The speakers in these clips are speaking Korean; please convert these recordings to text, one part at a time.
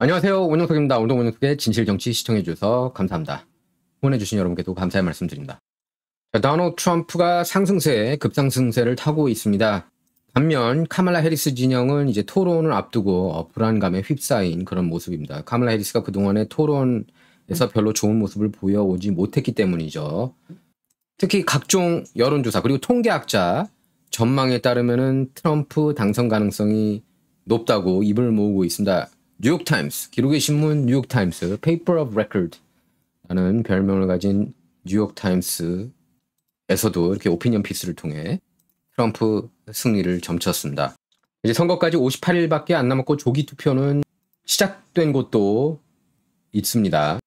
안녕하세요. 원영석입니다. 오늘도 원영석의 진실정치 시청해주셔서 감사합니다. 후원해주신 여러분께도 감사의 말씀드립니다. 자, 도널드 트럼프가 상승세에 급상승세를 타고 있습니다. 반면 카말라 해리스 진영은 이제 토론을 앞두고 불안감에 휩싸인 그런 모습입니다. 카말라 해리스가 그동안의 토론에서 별로 좋은 모습을 보여오지 못했기 때문이죠. 특히 각종 여론조사 그리고 통계학자 전망에 따르면은 트럼프 당선 가능성이 높다고 입을 모으고 있습니다. 뉴욕타임스, 기록의 신문 뉴욕타임스, Paper of Record라는 별명을 가진 뉴욕타임스에서도 이렇게 오피니언 피스를 통해 트럼프 승리를 점쳤습니다. 이제 선거까지 58일밖에 안 남았고 조기 투표는 시작된 곳도 있습니다.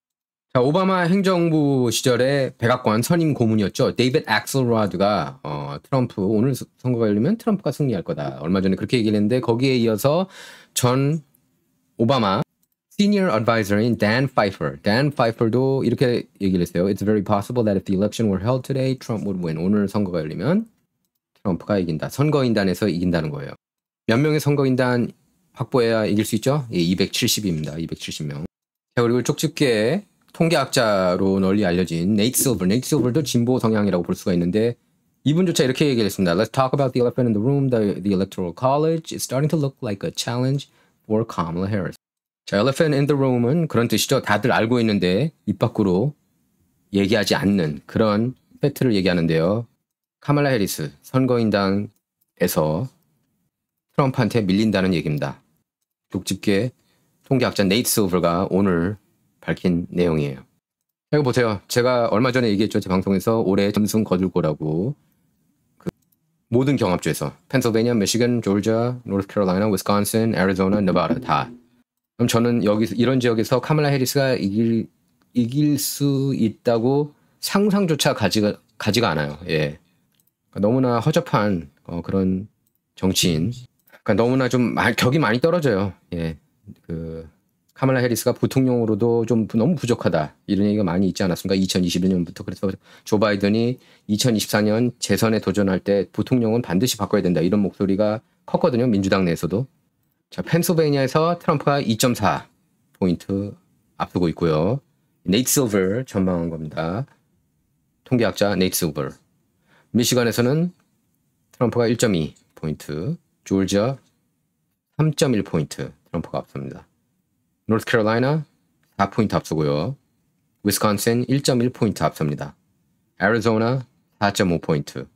자, 오바마 행정부 시절에 백악관 선임 고문이었죠. 데이빗 액셀로드가 트럼프 오늘 선거가 열리면 트럼프가 승리할 거다. 얼마 전에 그렇게 얘기를 했는데 거기에 이어서 전 오바마 Senior Advisor인 Dan Pfeiffer도 이렇게 얘기를 했어요. It's very possible that if the election were held today, Trump would win. 오늘 선거가 열리면 트럼프가 이긴다. 선거인단에서 이긴다는 거예요. 몇 명의 선거인단 확보해야 이길 수 있죠? 예, 270입니다. 270명. 자, 그리고 쪽집게 통계학자로 널리 알려진 네이트 실버도 진보 성향이라고 볼 수가 있는데 이분조차 이렇게 얘기를 했습니다. Let's talk about the elephant in the room. The electoral college is starting to look like a challenge for Kamala Harris. 자, elephant in the room은 그런 뜻이죠. 다들 알고 있는데 입 밖으로 얘기하지 않는 그런 팩트를 얘기하는데요. 카말라 해리스 선거인단에서 트럼프한테 밀린다는 얘기입니다. 독집게 통계학자 네이트 실버가 오늘 밝힌 내용이에요. 이거 보세요. 제가 얼마 전에 얘기했죠. 제 방송에서 올해 점승 거둘 거라고. 모든 경합주에서 펜실베니아, 미시건, 조지아, 노스캐롤라이나, 위스콘신, 애리조나, 네바다 다. 그럼 저는 여기서 이런 지역에서 카말라 해리스가 이길 수 있다고 상상조차 가지가 않아요. 예. 그러니까 너무나 허접한 그런 정치인. 그러니까 너무나 좀 격이 많이 떨어져요. 예. 카말라 해리스가 부통령으로도 좀 너무 부족하다. 이런 얘기가 많이 있지 않았습니까? 2021년부터. 그래서 조 바이든이 2024년 재선에 도전할 때 부통령은 반드시 바꿔야 된다. 이런 목소리가 컸거든요. 민주당 내에서도. 자, 펜실베니아에서 트럼프가 2.4포인트 앞두고 있고요. 네이트 실버 전망한 겁니다. 통계학자 네이트 실버. 미시건에서는 트럼프가 1.2포인트, 조지아 3.1포인트 트럼프가 앞섭니다. 노스캐롤라이나 4포인트 앞서고요. 위스콘신 1.1포인트 앞섭니다. 애리조나 4.5포인트.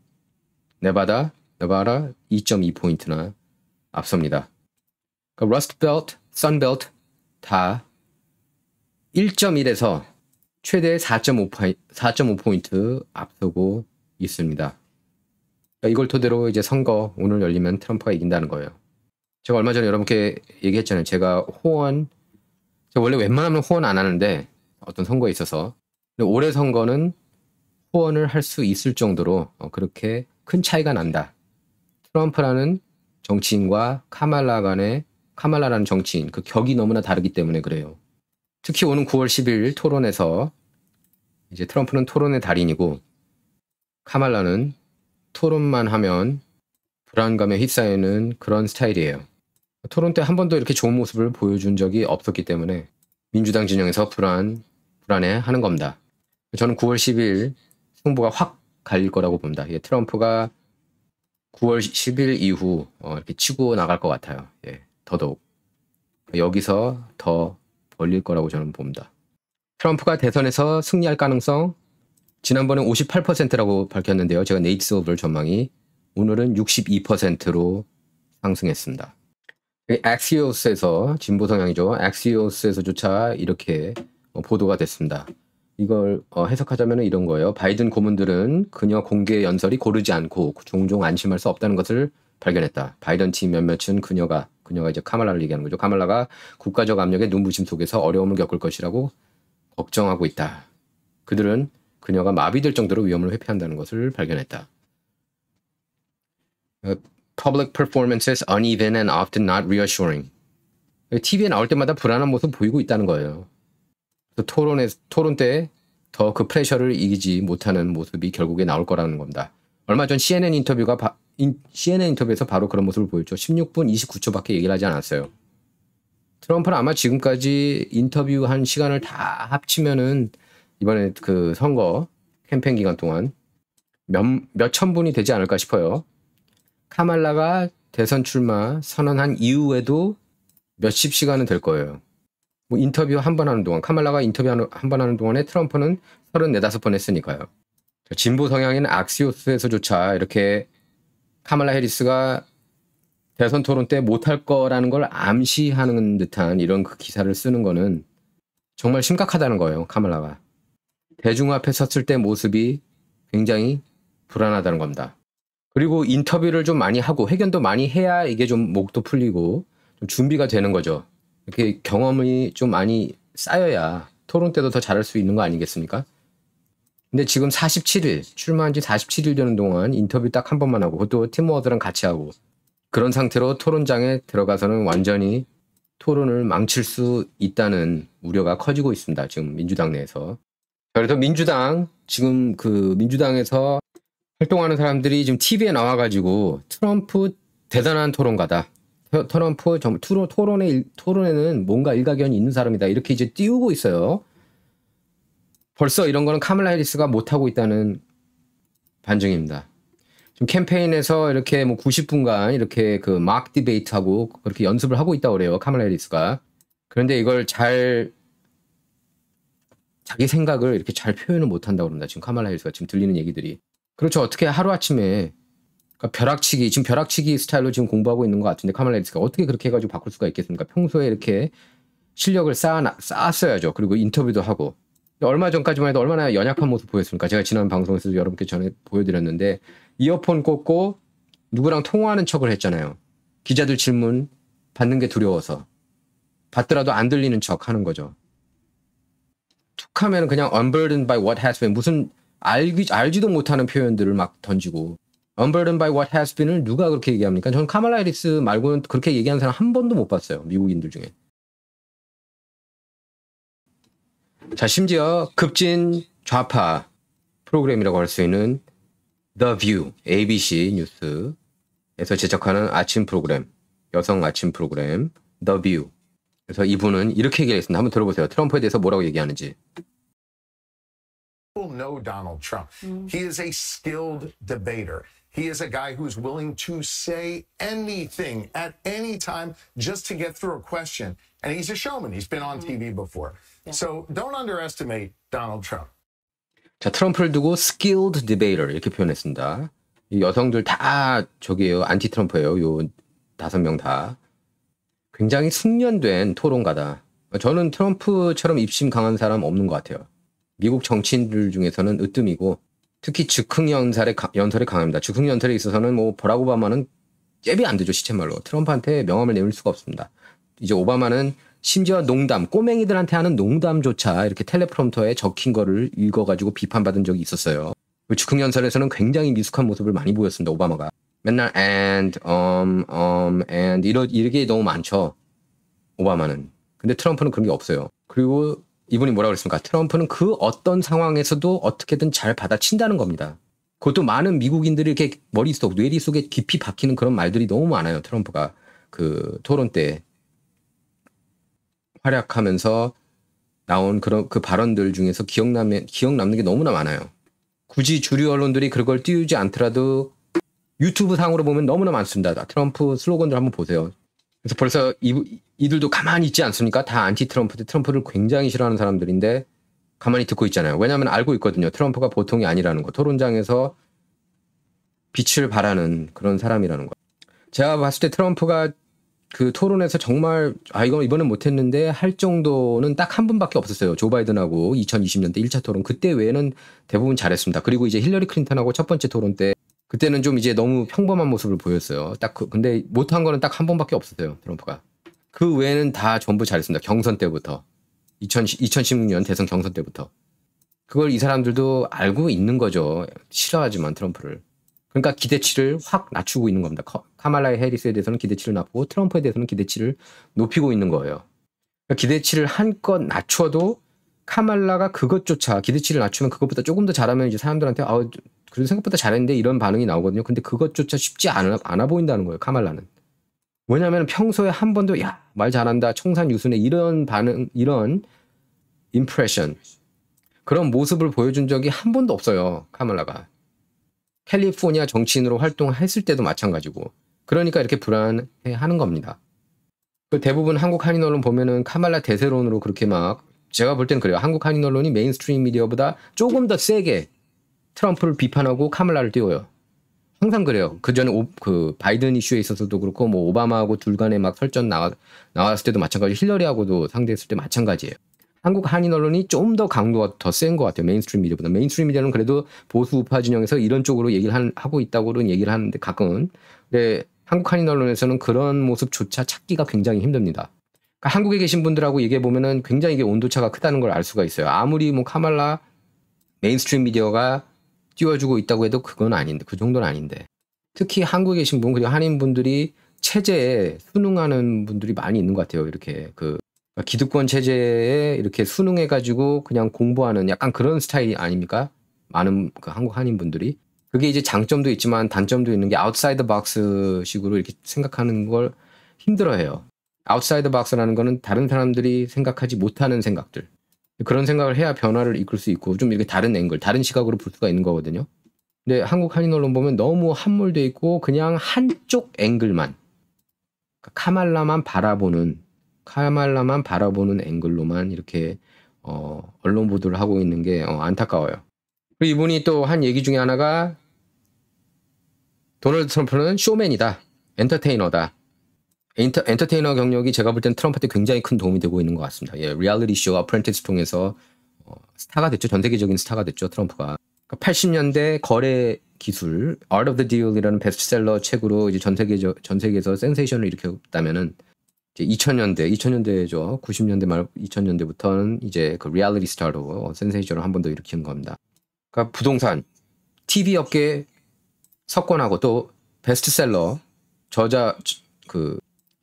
네바다 2.2포인트나 앞섭니다. 그러니까 러스트벨트, 선벨트 다 1.1에서 최대 4.5포인트 앞서고 있습니다. 그러니까 이걸 토대로 이제 선거 오늘 열리면 트럼프가 이긴다는 거예요. 제가 얼마 전에 여러분께 얘기했잖아요. 제가 원래 웬만하면 후원 안 하는데 어떤 선거에 있어서 근데 올해 선거는 후원을 할 수 있을 정도로 그렇게 큰 차이가 난다. 트럼프라는 정치인과 카말라라는 정치인 그 격이 너무나 다르기 때문에 그래요. 특히 오는 9월 10일 토론에서 이제 트럼프는 토론의 달인이고 카말라는 토론만 하면 불안감에 휩싸이는 그런 스타일이에요. 토론 때 한 번도 이렇게 좋은 모습을 보여준 적이 없었기 때문에 민주당 진영에서 불안해하는 겁니다. 저는 9월 10일 승부가 확 갈릴 거라고 봅니다. 예, 트럼프가 9월 10일 이후 이렇게 치고 나갈 것 같아요. 예, 더더욱 여기서 더 벌릴 거라고 저는 봅니다. 트럼프가 대선에서 승리할 가능성 지난번에 58%라고 밝혔는데요. 제가 네이트 실버 전망이 오늘은 62%로 상승했습니다. 엑시오스에서 진보 성향이죠. 엑시오스에서조차 이렇게 보도가 됐습니다. 이걸 해석하자면 이런 거예요. 바이든 고문들은 그녀 공개 연설이 고르지 않고 종종 안심할 수 없다는 것을 발견했다. 바이든 팀 몇몇은 그녀가 이제 카말라를 얘기하는 거죠. 카말라가 국가적 압력의 눈부심 속에서 어려움을 겪을 것이라고 걱정하고 있다. 그들은 그녀가 마비될 정도로 위험을 회피한다는 것을 발견했다. Public performance is uneven and often not reassuring. TV에 나올 때마다 불안한 모습 보이고 있다는 거예요. 토론 때 더 그 프레셔를 이기지 못하는 모습이 결국에 나올 거라는 겁니다. 얼마 전 CNN 인터뷰에서 바로 그런 모습을 보였죠. 16분 29초밖에 얘기를 하지 않았어요. 트럼프는 아마 지금까지 인터뷰한 시간을 다 합치면은 이번에 그 선거 캠페인 기간 동안 몇천 분이 되지 않을까 싶어요. 카말라가 대선 출마 선언한 이후에도 몇십 시간은 될 거예요. 뭐 인터뷰 한 번 하는 동안, 카말라가 인터뷰 한 번 하는 동안에 트럼프는 34번 했으니까요. 진보 성향인 악시오스에서조차 이렇게 카말라 해리스가 대선 토론 때 못할 거라는 걸 암시하는 듯한 이런 그 기사를 쓰는 거는 정말 심각하다는 거예요. 카말라가. 대중 앞에 섰을 때 모습이 굉장히 불안하다는 겁니다. 그리고 인터뷰를 좀 많이 하고 회견도 많이 해야 이게 좀 목도 풀리고 좀 준비가 되는 거죠. 이렇게 경험이 좀 많이 쌓여야 토론 때도 더 잘할 수 있는 거 아니겠습니까? 근데 지금 47일, 출마한 지 47일 되는 동안 인터뷰 딱 한 번만 하고, 그것도 팀 워드랑 같이 하고, 그런 상태로 토론장에 들어가서는 완전히 토론을 망칠 수 있다는 우려가 커지고 있습니다. 지금 민주당 내에서. 그래서 민주당, 지금 그 민주당에서 활동하는 사람들이 지금 TV에 나와가지고 트럼프 대단한 토론가다. 트럼프 토론에는 뭔가 일가견이 있는 사람이다. 이렇게 이제 띄우고 있어요. 벌써 이런 거는 카말라 해리스가 못하고 있다는 반증입니다. 지금 캠페인에서 이렇게 뭐 90분간 이렇게 그 막 디베이트하고 그렇게 연습을 하고 있다고 그래요. 카말라 해리스가. 그런데 이걸 잘 자기 생각을 이렇게 잘 표현을 못한다고 그럽니다. 지금 카말라 해리스가 지금 들리는 얘기들이. 그렇죠. 어떻게 하루아침에 그러니까 벼락치기 스타일로 지금 공부하고 있는 것 같은데 카말라 해리스가 어떻게 그렇게 해가지고 바꿀 수가 있겠습니까? 평소에 이렇게 실력을 쌓았어야죠. 그리고 인터뷰도 하고. 얼마 전까지만 해도 얼마나 연약한 모습 보였습니까? 제가 지난 방송에서 여러분께 전에 보여드렸는데 이어폰 꽂고 누구랑 통화하는 척을 했잖아요. 기자들 질문 받는 게 두려워서. 받더라도 안 들리는 척 하는 거죠. 툭 하면 그냥 unburdened by what has been, 무슨 알지도 못하는 표현들을 막 던지고. unburdened by what has been을 누가 그렇게 얘기합니까? 저는 카말라 해리스 말고는 그렇게 얘기하는 사람 한 번도 못 봤어요. 미국인들 중에. 자, 심지어 급진 좌파 프로그램이라고 할 수 있는 The View, ABC 뉴스에서 제작하는 아침 프로그램, 여성 아침 프로그램 The View. 그래서 이분은 이렇게 얘기했습니다. 한번 들어보세요. 트럼프에 대해서 뭐라고 얘기하는지. People know Donald Trump. He is a skilled debater. He is a guy who's willing to say anything at any time just to get through a question. And he's a showman. He's been on TV before. So don't underestimate Donald Trump. 자, 트럼프를 두고 skilled debater 이렇게 표현했습니다. 이 여성들 다 저기예요. 안티 트럼프예요. 요 5명 다. 굉장히 숙련된 토론가다. 저는 트럼프처럼 입심 강한 사람 없는 것 같아요. 미국 정치인들 중에서는 으뜸이고 특히 즉흥연설에 강합니다. 즉흥연설에 있어서는 뭐 버락 오바마는 잽이 안 되죠. 시쳇말로. 트럼프한테 명함을 내밀 수가 없습니다. 이제 오바마는 심지어 농담, 꼬맹이들한테 하는 농담조차 이렇게 텔레프롬터에 적힌 거를 읽어가지고 비판받은 적이 있었어요. 즉흥연설에서는 굉장히 미숙한 모습을 많이 보였습니다. 오바마가. 맨날 and 이게 너무 많죠. 오바마는. 근데 트럼프는 그런 게 없어요. 그리고 이분이 뭐라고 그랬습니까? 트럼프는 그 어떤 상황에서도 어떻게든 잘 받아친다는 겁니다. 그것도 많은 미국인들이 이렇게 뇌리 속에 깊이 박히는 그런 말들이 너무 많아요. 트럼프가 그 토론 때 활약하면서 나온 그런 그 발언들 중에서 기억 남는 게 너무나 많아요. 굳이 주류 언론들이 그걸 띄우지 않더라도 유튜브 상으로 보면 너무나 많습니다. 트럼프 슬로건들 한번 보세요. 그래서 벌써 이들도 가만히 있지 않습니까? 다 안티 트럼프를 굉장히 싫어하는 사람들인데 가만히 듣고 있잖아요. 왜냐하면 알고 있거든요. 트럼프가 보통이 아니라는 거. 토론장에서 빛을 발하는 그런 사람이라는 거. 제가 봤을 때 트럼프가 그 토론에서 정말 이번엔 못했는데 할 정도는 딱 한 분밖에 없었어요. 조 바이든하고 2020년 때 1차 토론. 그때 외에는 대부분 잘했습니다. 그리고 이제 힐러리 클린턴하고 첫 번째 토론 때 그때는 좀 이제 너무 평범한 모습을 보였어요. 근데 못한 거는 딱 한 번밖에 없었어요. 트럼프가. 그 외에는 다 전부 잘했습니다. 경선 때부터. 2016년 대선 경선 때부터. 그걸 이 사람들도 알고 있는 거죠. 싫어하지만 트럼프를. 그러니까 기대치를 확 낮추고 있는 겁니다. 카말라 해리스에 대해서는 기대치를 낮고 트럼프에 대해서는 기대치를 높이고 있는 거예요. 그러니까 기대치를 한껏 낮춰도 카말라가 그것조차 기대치를 낮추면 그것보다 조금 더 잘하면 이제 사람들한테 그래도 생각보다 잘했는데 이런 반응이 나오거든요. 근데 그것조차 쉽지 않아 보인다는 거예요. 카말라는. 왜냐하면 평소에 한 번도 말 잘한다, 청산유순해 이런 반응, 이런 임프레션, 그런 모습을 보여준 적이 한 번도 없어요. 카말라가. 캘리포니아 정치인으로 활동했을 때도 마찬가지고. 그러니까 이렇게 불안해하는 겁니다. 그 대부분 한국 한인 언론 보면은 카말라 대세론으로 그렇게 막, 제가 볼 때는 그래요. 한국 한인 언론이 메인스트림 미디어보다 조금 더 세게 트럼프를 비판하고 카말라를 띄워요. 항상 그래요. 그 전에 그 바이든 이슈에 있어서도 그렇고, 뭐 오바마하고 둘 간에 막 설전 나왔을 때도 마찬가지, 힐러리하고도 상대했을 때 마찬가지예요. 한국 한인 언론이 좀 더 강도가 더 센 것 같아요. 메인스트림 미디어보다. 메인스트림 미디어는 그래도 보수 우파 진영에서 이런 쪽으로 얘기를 하고 있다고는 얘기를 하는데 가끔은. 근데 한국 한인 언론에서는 그런 모습조차 찾기가 굉장히 힘듭니다. 그러니까 한국에 계신 분들하고 얘기해 보면은 굉장히 이게 온도차가 크다는 걸 알 수가 있어요. 아무리 뭐 카말라 메인스트림 미디어가 띄워주고 있다고 해도 그건 아닌데, 그 정도는 아닌데. 특히 한국에 계신 분, 그리고 한인 분들이 체제에 순응하는 분들이 많이 있는 것 같아요. 이렇게 기득권 체제에 이렇게 순응해가지고 그냥 공부하는 약간 그런 스타일 아닙니까? 많은 그 한국 한인 분들이. 그게 이제 장점도 있지만 단점도 있는 게 아웃사이드 박스 식으로 이렇게 생각하는 걸 힘들어해요. 아웃사이드 박스라는 거는 다른 사람들이 생각하지 못하는 생각들. 그런 생각을 해야 변화를 이끌 수 있고 좀 이렇게 다른 앵글, 다른 시각으로 볼 수가 있는 거거든요. 근데 한국 한인 언론 보면 너무 함몰돼 있고 그냥 한쪽 앵글만, 카말라만 바라보는 앵글로만 이렇게 언론 보도를 하고 있는 게 안타까워요. 그리고 이분이 또 한 얘기 중에 하나가 도널드 트럼프는 쇼맨이다, 엔터테이너다. 엔터테이너 경력이 제가 볼 땐 트럼프한테 굉장히 큰 도움이 되고 있는 것 같습니다. 예, 리얼리티 쇼 어프렌티스 통해서 스타가 됐죠. 전 세계적인 스타가 됐죠, 트럼프가. 80년대 거래 기술 Art of the Deal이라는 베스트셀러 책으로 이제 전 세계에서 센세이션을 일으켰다면은 이제 2000년대죠. 90년대 말 2000년대부터는 이제 그 리얼리티 스타로 센세이션을 한 번 더 일으킨 겁니다. 그러니까 부동산, TV 업계 석권하고 또 베스트셀러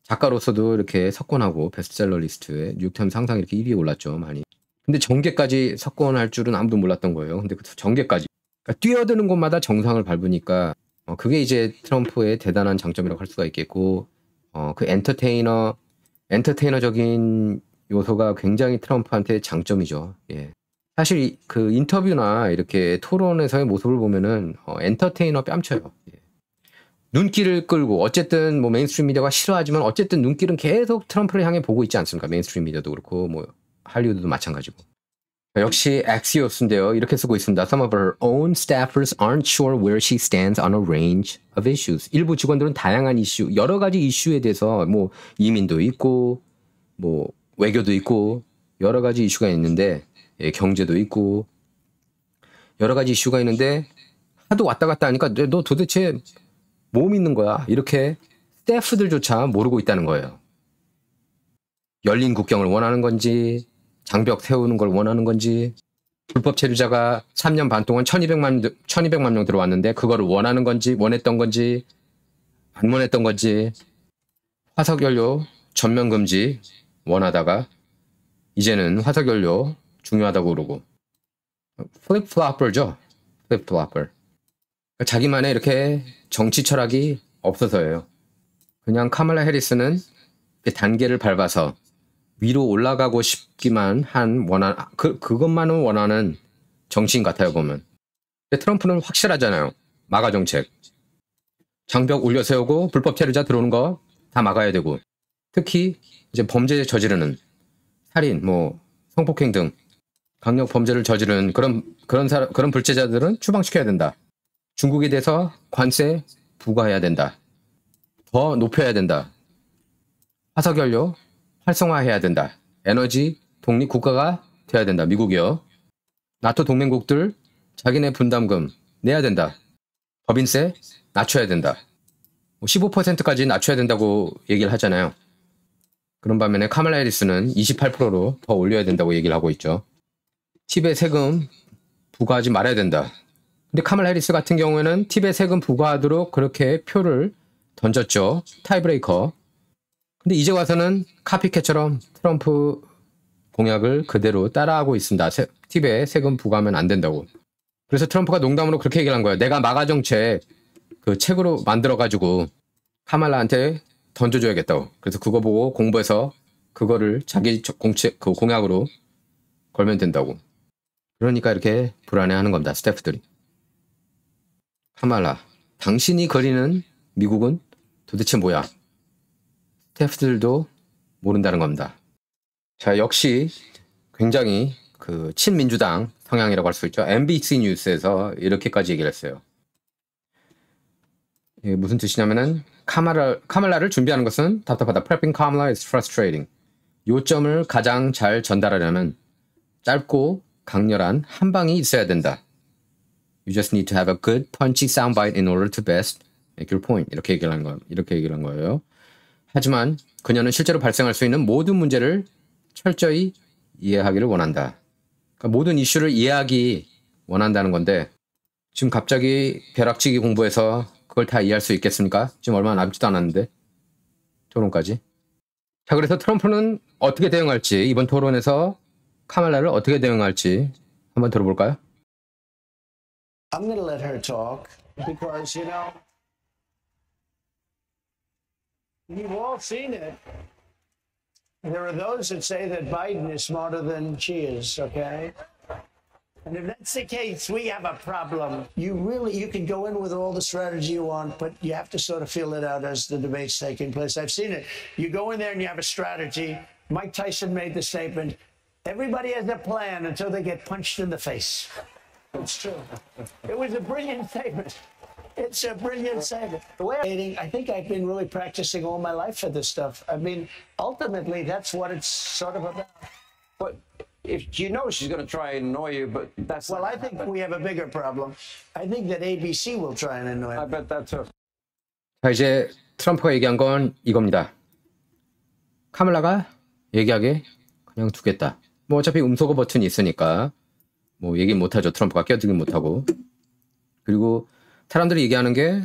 작가로서도 이렇게 석권하고 베스트셀러 리스트에 뉴욕타임스 항상 이렇게 1위에 올랐죠, 많이. 근데 정계까지 석권할 줄은 아무도 몰랐던 거예요. 근데 그 정계까지. 그러니까 뛰어드는 곳마다 정상을 밟으니까 그게 이제 트럼프의 대단한 장점이라고 할 수가 있겠고, 그 엔터테이너적인 요소가 굉장히 트럼프한테 장점이죠. 예. 사실 그 인터뷰나 이렇게 토론에서의 모습을 보면은 엔터테이너 뺨쳐요. 예. 눈길을 끌고, 어쨌든 뭐 메인스트림 미디어가 싫어하지만 어쨌든 눈길은 계속 트럼프를 향해 보고 있지 않습니까? 메인스트림 미디어도 그렇고 뭐 할리우드도 마찬가지고. 역시 엑시오스인데요. 이렇게 쓰고 있습니다. Some of her own staffers aren't sure where she stands on a range of issues. 일부 직원들은 다양한 이슈, 여러 가지 이슈에 대해서 뭐 이민도 있고 뭐 외교도 있고 여러 가지 이슈가 있는데, 예, 경제도 있고 여러 가지 이슈가 있는데 하도 왔다 갔다 하니까 너 도대체 뭐 믿는 거야? 이렇게 스태프들조차 모르고 있다는 거예요. 열린 국경을 원하는 건지, 장벽 세우는 걸 원하는 건지, 불법 체류자가 3년 반 동안 1200만 명 들어왔는데 그거를 원하는 건지, 원했던 건지, 안 원했던 건지, 화석연료 전면 금지 원하다가 이제는 화석연료 중요하다고 그러고, 플립플로퍼죠. 플립플로퍼. 자기만의 이렇게 정치 철학이 없어서예요. 그냥 카말라 해리스는 단계를 밟아서 위로 올라가고 싶기만 한 그것만은 원하는 정치인 같아요, 보면. 근데 트럼프는 확실하잖아요. 마가 정책. 장벽 올려 세우고 불법 체류자 들어오는 거 다 막아야 되고, 특히 이제 범죄 저지르는 살인, 뭐 성폭행 등 강력 범죄를 저지른 그런 불체자들은 추방시켜야 된다. 중국에 대해서 관세 부과해야 된다. 더 높여야 된다. 화석연료 활성화해야 된다. 에너지 독립 국가가 돼야 된다. 미국이요. 나토 동맹국들 자기네 분담금 내야 된다. 법인세 낮춰야 된다. 15%까지 낮춰야 된다고 얘기를 하잖아요. 그런 반면에 카말라 해리스는 28%로 더 올려야 된다고 얘기를 하고 있죠. 팁에 세금 부과하지 말아야 된다. 근데 카말라 해리스 같은 경우에는 팁에 세금 부과하도록 그렇게 표를 던졌죠. 타이브레이커. 근데 이제 와서는 카피캣처럼 트럼프 공약을 그대로 따라하고 있습니다. 팁에 세금 부과하면 안 된다고. 그래서 트럼프가 농담으로 그렇게 얘기를 한 거예요. 내가 마가 정책 그 책으로 만들어가지고 카말라한테 던져줘야겠다고. 그래서 그거 보고 공부해서 그거를 자기 그 공약으로 걸면 된다고. 그러니까 이렇게 불안해하는 겁니다. 스태프들이. 카말라, 당신이 그리는 미국은 도대체 뭐야? 스태프들도 모른다는 겁니다. 자, 역시 굉장히 그 친민주당 성향이라고 할 수 있죠. MBC 뉴스에서 이렇게까지 얘기를 했어요. 이게 무슨 뜻이냐면은 카말라를 준비하는 것은 답답하다. Prepping Kamala is frustrating. 요점을 가장 잘 전달하려면 짧고 강렬한 한 방이 있어야 된다. You just need to have a good punchy soundbite in order to best make your point. 이렇게 얘기를 한 거예요. 하지만 그녀는 실제로 발생할 수 있는 모든 문제를 철저히 이해하기를 원한다. 그러니까 모든 이슈를 이해하기 원한다는 건데 지금 갑자기 벼락치기 공부해서 그걸 다 이해할 수 있겠습니까? 지금 얼마 남지도 않았는데 토론까지. 자, 그래서 트럼프는 어떻게 대응할지, 이번 토론에서 카말라를 어떻게 대응할지 한번 들어볼까요? I'm going to let her talk because, you know, you've all seen it. There are those that say that Biden is smarter than she is, okay? And if that's the case, we have a problem. You can go in with all the strategy you want, but you have to sort of feel it out as the debate's taking place. I've seen it. You go in there and you have a strategy. Mike Tyson made the statement, everybody has a plan until they get punched in the face. It's true. It was a brilliant statement. It's a brilliant statement. The way I think I've been really practicing all my life for this stuff. I mean, ultimately, that's what it's sort of about. But if you know she's going to try and annoy you, but that's well, I think we have a bigger problem. I think that ABC will try and annoy I me. bet that too. 자, 이제 트럼프가 얘기한 건 이겁니다. 카말라가 얘기하게 그냥 두겠다. 뭐 어차피 음소거 버튼이 있으니까 뭐 얘기 못하죠. 트럼프가 껴들긴 못하고. 그리고 사람들이 얘기하는 게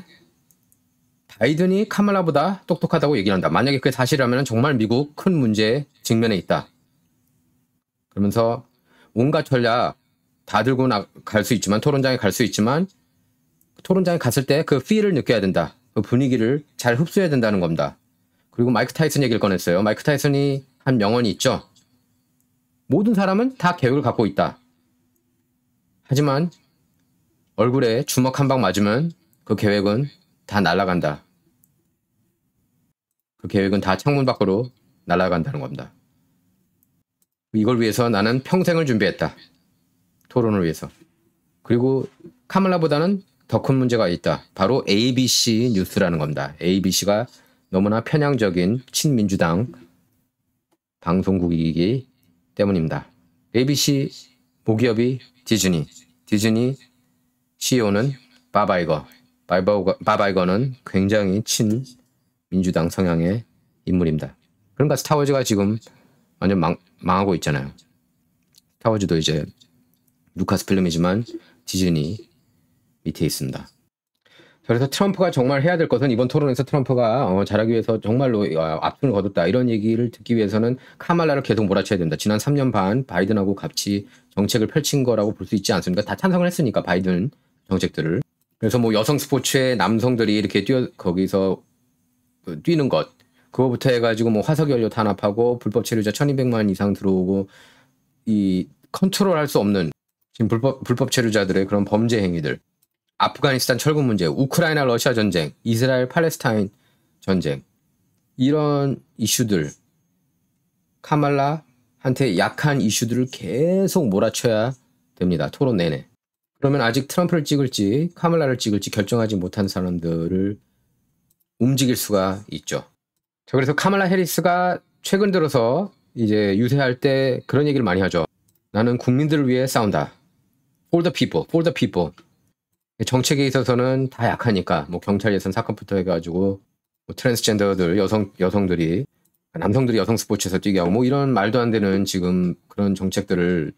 바이든이 카말라보다 똑똑하다고 얘기를 한다. 만약에 그게 사실이라면 정말 미국 큰 문제에 직면해 있다. 그러면서 온갖 전략 다 들고 갈 수 있지만, 토론장에 갈 수 있지만, 토론장에 갔을 때 그 필을 느껴야 된다. 그 분위기를 잘 흡수해야 된다는 겁니다. 그리고 마이크 타이슨 얘기를 꺼냈어요. 마이크 타이슨이 한 명언이 있죠. 모든 사람은 다 계획을 갖고 있다. 하지만 얼굴에 주먹 한 방 맞으면 그 계획은 다 날아간다. 그 계획은 다 창문 밖으로 날아간다는 겁니다. 이걸 위해서 나는 평생을 준비했다. 토론을 위해서. 그리고 카말라보다는 더 큰 문제가 있다. 바로 ABC 뉴스라는 겁니다. ABC가 너무나 편향적인 친민주당 방송국이기 때문입니다. ABC 모기업이 디즈니 CEO는 밥 아이거는 굉장히 친민주당 성향의 인물입니다. 그러니까 스타워즈가 지금 완전 망하고 있잖아요. 스타워즈도 이제 루카스 필름이지만 디즈니 밑에 있습니다. 그래서 트럼프가 정말 해야 될 것은, 이번 토론에서 트럼프가 잘하기 위해서 정말로 앞선을 거뒀다, 이런 얘기를 듣기 위해서는 카말라를 계속 몰아쳐야 된다. 지난 3년 반 바이든하고 같이 정책을 펼친 거라고 볼 수 있지 않습니까? 다 찬성을 했으니까, 바이든 정책들을. 그래서 뭐 여성 스포츠에 남성들이 이렇게 거기서 뛰는 것, 그거부터 해가지고 뭐 화석연료 탄압하고 불법 체류자 1200만 이상 들어오고, 이 컨트롤할 수 없는 지금 불법 체류자들의 그런 범죄 행위들, 아프가니스탄 철군 문제, 우크라이나 러시아 전쟁, 이스라엘 팔레스타인 전쟁, 이런 이슈들, 카말라한테 약한 이슈들을 계속 몰아쳐야 됩니다. 토론 내내. 그러면 아직 트럼프를 찍을지 카말라를 찍을지 결정하지 못한 사람들을 움직일 수가 있죠. 자, 그래서 카말라 해리스가 최근 들어서 이제 유세할 때 그런 얘기를 많이 하죠. 나는 국민들을 위해 싸운다. For the people, for the people. 정책에 있어서는 다 약하니까, 뭐 경찰 예산 사건부터 해가지고 뭐 트랜스젠더들, 여성들이, 남성들이 여성 스포츠에서 뛰게 하고, 뭐 이런 말도 안 되는 지금 그런 정책들을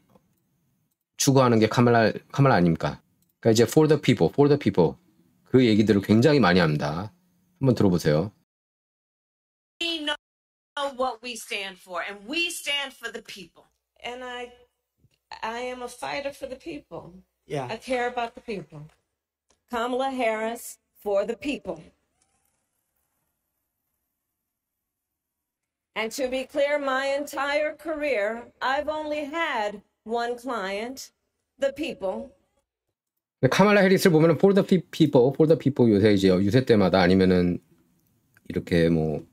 추구하는 게 카말라 아닙니까? 그러니까 이제 for the people, for the people, 그 얘기들을 굉장히 많이 합니다. 한번 들어보세요. We know what we stand for, and we stand for the people. And I am a fighter for the people. Yeah. I care about the people. Kamala Harris for the people. And to be clear, my entire career, I've only had one client, the people. 카말라 해리스를 보면은 for the people 요새 이제 유세 때마다 아니면은 이렇게 뭐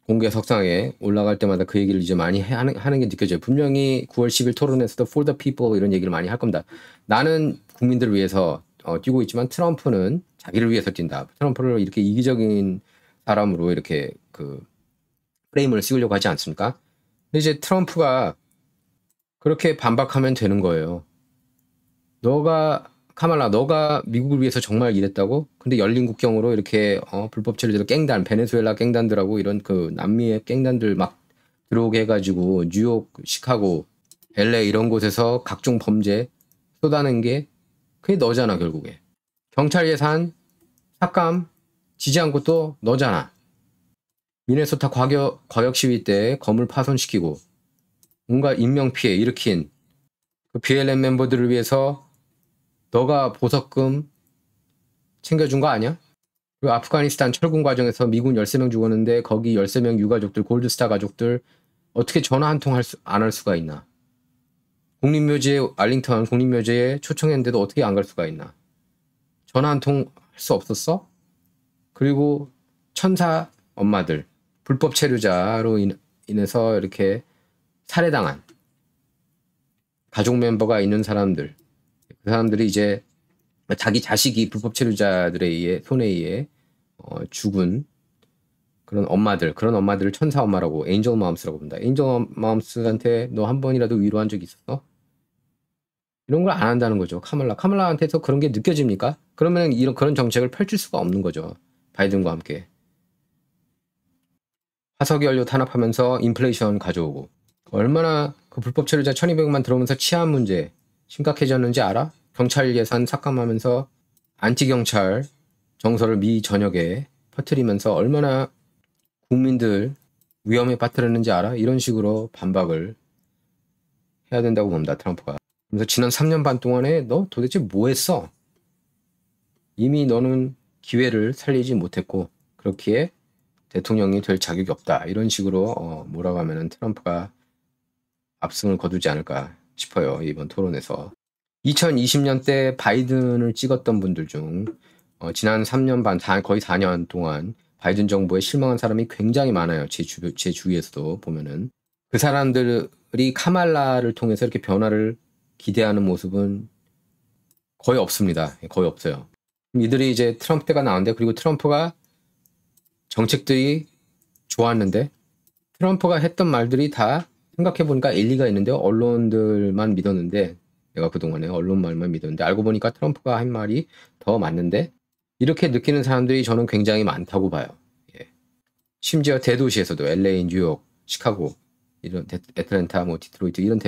공개 석상에 올라갈 때마다 그 얘기를 이제 많이 하는 게 느껴져요. 분명히 9월 10일 토론에서도 for the people 이런 얘기를 많이 할 겁니다. 나는 국민들을 위해서 뛰고 있지만 트럼프는 자기를 위해서 뛴다. 트럼프를 이렇게 이기적인 사람으로 이렇게 그 프레임을 씌우려고 하지 않습니까? 근데 이제 트럼프가 그렇게 반박하면 되는 거예요. 카말라, 너가 미국을 위해서 정말 일했다고? 근데 열린 국경으로 이렇게 불법 체류자들 갱단, 베네수엘라 갱단들하고 이런 그 남미의 갱단들 막 들어오게 해가지고 뉴욕, 시카고, LA 이런 곳에서 각종 범죄 쏟아낸 게 그게 너잖아 결국에. 경찰 예산 삭감 지지한 것도 너잖아. 미네소타 과격 시위 때 건물 파손시키고 뭔가 인명피해 일으킨 그 BLM 멤버들을 위해서 너가 보석금 챙겨준 거 아니야? 그리고 아프가니스탄 철군 과정에서 미군 13명 죽었는데 거기 13명 유가족들, 골드스타 가족들 어떻게 전화 한 통 안 할 수가 있나? 국립묘지에 알링턴 국립묘지에 초청했는데도 어떻게 안 갈 수가 있나? 전화 한 통 할 수 없었어? 그리고 천사 엄마들, 불법 체류자로 인해서 이렇게 살해당한 가족 멤버가 있는 사람들, 그 사람들이 이제 자기 자식이 불법 체류자들에 손에 의해 죽은 그런 엄마들을 천사 엄마라고 엔젤 맘스라고 본다. 엔젤 맘스한테 너 한 번이라도 위로한 적 있었어? 이런 걸 안 한다는 거죠. 카말라한테서 그런 게 느껴집니까? 그러면 그런 정책을 펼칠 수가 없는 거죠. 바이든과 함께. 화석이 연료 탄압하면서 인플레이션 가져오고 얼마나 그 불법 체류자 1200만 들어오면서 치안 문제 심각해졌는지 알아? 경찰 예산 삭감하면서 안티경찰 정서를 미 전역에 퍼뜨리면서 얼마나 국민들 위험에 빠뜨렸는지 알아? 이런 식으로 반박을 해야 된다고 봅니다. 트럼프가. 그래서 지난 3년 반 동안에 너 도대체 뭐 했어? 이미 너는 기회를 살리지 못했고 그렇기에 대통령이 될 자격이 없다. 이런 식으로 뭐라고 하면은 트럼프가 압승을 거두지 않을까 싶어요. 이번 토론에서. 2020년 때 바이든을 찍었던 분들 중 지난 3년 반, 거의 4년 동안 바이든 정부에 실망한 사람이 굉장히 많아요. 제 주위에서도 보면은. 그 사람들이 카말라를 통해서 이렇게 변화를 기대하는 모습은 거의 없습니다. 거의 없어요. 이들이 이제 트럼프 때가 나왔는데, 그리고 트럼프가 정책들이 좋았는데, 트럼프가 했던 말들이 다 생각해보니까 일리가 있는데요. 언론들만 믿었는데, 내가 그동안에 언론 말만 믿었는데, 알고 보니까 트럼프가 한 말이 더 맞는데, 이렇게 느끼는 사람들이 저는 굉장히 많다고 봐요. 예. 심지어 대도시에서도 LA, 뉴욕, 시카고, 이런 애틀랜타, 뭐 디트로이트 이런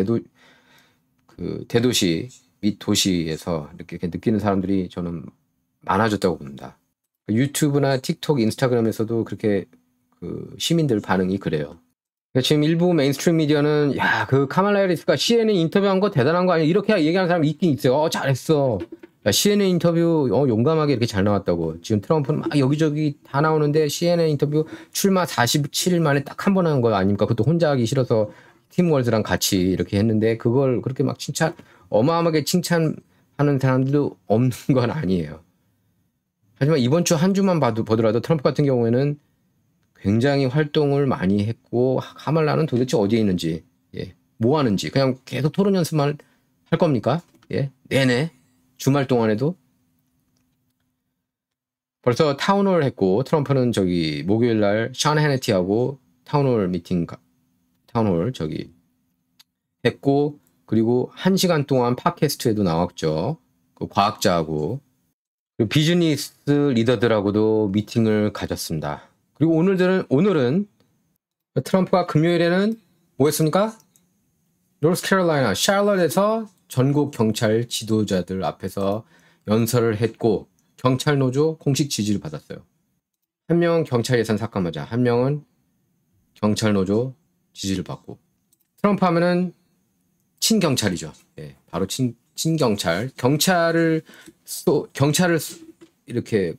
대도시 및 도시에서 이렇게 느끼는 사람들이 저는 많아졌다고 봅니다. 유튜브나 틱톡, 인스타그램에서도 그렇게 그 시민들 반응이 그래요. 지금 일부 메인스트림 미디어는 야, 그 카말라 해리스가 CNN 인터뷰한 거 대단한 거 아니야? 이렇게 얘기하는 사람이 있긴 있어요. 잘했어. 야, CNN 인터뷰 용감하게 이렇게 잘 나왔다고. 지금 트럼프는 막 여기저기 다 나오는데 CNN 인터뷰 출마 47일 만에 딱 한 번 한 거 아닙니까? 그것도 혼자 하기 싫어서 팀월드랑 같이 이렇게 했는데 그걸 그렇게 막 어마어마하게 칭찬하는 사람들도 없는 건 아니에요. 하지만 이번 주 한 주만 보더라도 트럼프 같은 경우에는 굉장히 활동을 많이 했고, 카말라는 도대체 어디에 있는지, 예, 뭐 하는지, 그냥 계속 토론 연습만 할 겁니까? 예, 내내 주말 동안에도 벌써 타운홀 했고, 트럼프는 목요일 날 션 해네티하고 타운홀 했고, 그리고 1시간 동안 팟캐스트에도 나왔죠. 그 과학자하고, 그리고 비즈니스 리더들하고도 미팅을 가졌습니다. 그리고 오늘은 트럼프가 금요일에는 뭐 했습니까? 노스캐롤라이나 샬럿에서 전국 경찰 지도자들 앞에서 연설을 했고 경찰 노조 공식 지지를 받았어요. 한 명은 경찰 예산 삭감하자, 한 명은 경찰 노조 지지를 받고. 트럼프 하면은 친경찰이죠. 예, 바로 친경찰. 경찰을 이렇게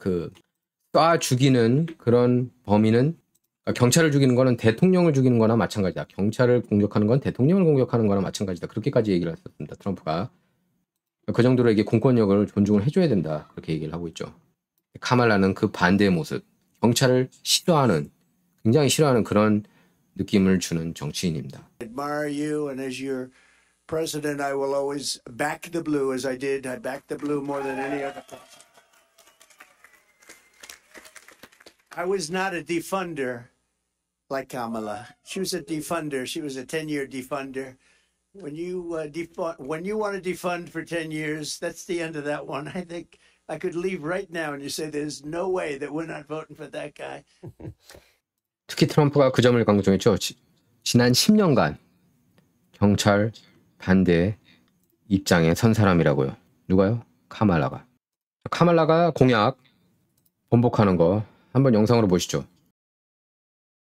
쏴 죽이는 그런 범인은 경찰을 죽이는 거는 대통령을 죽이는 거나 마찬가지다. 경찰을 공격하는 건 대통령을 공격하는 거나 마찬가지다. 그렇게까지 얘기를 했었습니다. 트럼프가. 그 정도로 이게 공권력을 존중을 해줘야 된다. 그렇게 얘기를 하고 있죠. 카말라는 그 반대의 모습. 경찰을 싫어하는, 굉장히 싫어하는 그런 느낌을 주는 정치인입니다. Admire you, and as your president, I will always back the blue as I did. I backed the blue more than any other president. I was not a defunder like Kamala. She was a defunder. She was a 10-year defunder. When you want to defund for 10 years, that's the end of that one. I think I could leave right now and you say there's no way that we're not voting for that guy. 특히 트럼프가 그 점을 강조했죠. 지난 10년간 경찰 반대 입장에 선 사람이라고요. 누가요? 카말라가. 카말라가 공약 번복하는 거 한번 영상으로 보시죠.